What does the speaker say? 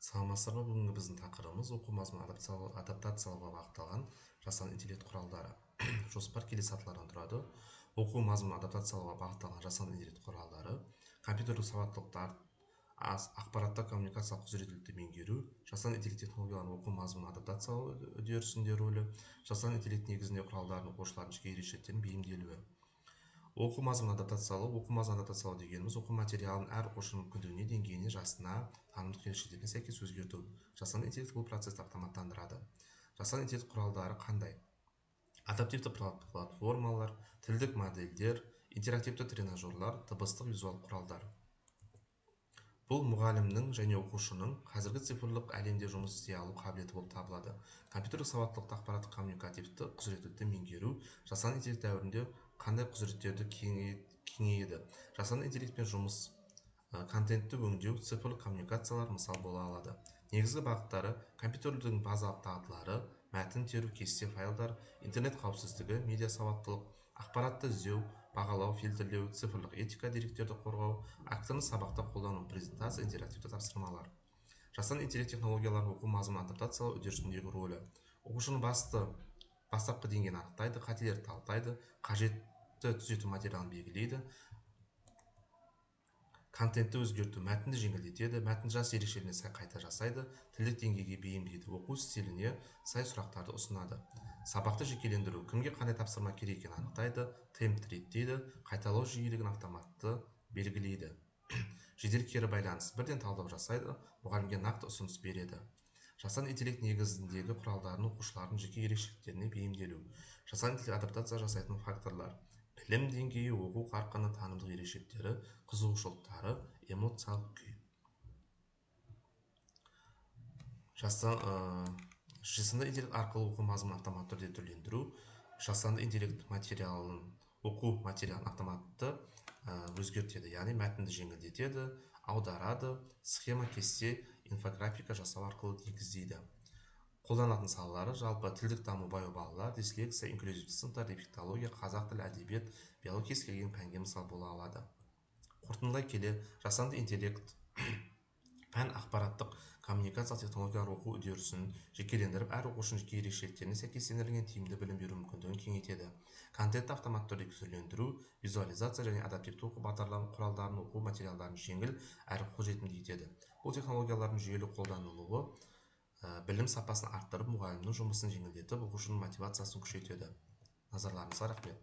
Саламатсыздар ма? Бүгінгі біздің тақырыбымыз оқу мазмұны адаптациялауға бағытталған жасанды интеллект құралдары. Жоспар келесі сатылардан тұрады. Оқу мазмұны адаптациялауға бағытталған жасанды интеллект құралдары, компьютерлік сауаттылықтар, ақпараттық коммуникациялық құзыреттілікті меңгеру, жасанды интеллект технологияларын оқу мазмұны адаптациялау үдерісінде рөлі, жасанды интеллект негізінде құралдардың оқушылардың жеке ерекшеліктерін бейімделуі. Оқу мазмұнын адаптациялау дегеніміз оқу материалын әр оқушының мүмкіндігіне, деңгейіне, жасына, танымдық ерекшеліктеріне сәйкес өзгерту. Жасанды интеллект бұл процесті автоматтандырады. Жасанды интеллект құралдары қандай? Адаптивті платформалар, тілдік модельдер, интерактивті тренажерлар, дыбыстық визуал құралдар. Бұл мұғалімнің және оқушының қазіргі цифрлық әлемде жұмыс істей алу қабілеті болып табылады. Компьютерлік сауаттылықты, ақпараттық коммуникативті құзыреттілікті меңгеру жасанды интеллект дәуірінде қандай құзыреттерді кеңейеді. Жасанды интеллектпен жұмыс, контентті өңдеу, цифрлық коммуникациялар мысал бола алады. Негізгі бағыттары: компьютердің базалық дағдылары, мәтін теру, кесте файлдар, интернет қауіпсіздігі, медиа сауаттылық, ақпаратты іздеу, бағалау, фильтрлеу, цифрлық этика, деректерді қорғау, активті сабақта қолдану, презентация, интерактивті тапсырмалар. Жасанды интеллект технологияларын оқу мазмұнын адаптациялау үдерісіндегі рөлі: оқушының бастапқы деңгейін анықтайды, қателерді талдайды, қажетті түзету материалын белгілейді, контентті өзгерту, мәтінді жеңілдетеді, мәтін жас ерекшелігіне сай қайта жасайды, тілдік деңгейге бейімдейді, оқу стиліне сай сұрақтарды ұсынады. Сабақты жекелендіру: кімге қандай тапсырма керек екенін анықтайды, темпті реттейді, қайталау жиілігін автоматты белгілейді. Жедел кері байланыс: бірден талдау жасайды, мұғалімге нақты ұсыныс береді. Жасанды интеллект негізіндегі құралдардың оқушылардың жеке ерекшеліктеріне бейімделу. Жасанды интеллект адаптация жасайтын факторлар: білім деңгейі, оқу қарқыны, танымдық ерекшеліктері, қызығушылықтары, эмоциялық күй. Жасанды интеллект арқылы оқу мазмұнын автоматты түрде түрлендіру. Жасанды интеллект оқу материалын автоматты өзгертеді, яғни мәтінді жеңілдетеді, аударады, схема, кесте, инфографика жасау арқылы негіздейді. Қолданатын салалары: жалпы тілдік даму, баяу балалар, дислексия, инклюзивті сыныптар, дефектология, қазақ тілі, әдебиет, биология кез келген пәнге мысал бола алады. Қорытындылай келе, жасанды интеллект пән ақпараттық коммуникациялық технологиялар оқу үдерісін жекелендіріп, әр оқушының жеке ерекшеліктеріне сәйкестендірілген тиімді білім беру мүмкіндігін кеңейтеді. Контентті автоматты түрде түрлендіру, визуализация және адаптивті оқу құралдарын оқу материалдарын жеңіл әрі қолжетімді етеді. Бұл технологиялардың жүйелі қолданылуы білім сапасын арттырып, мұғалімнің жұмысын жеңілдетіп, оқушының мотивациясын күшейтеді. Назарларыңызға рахмет.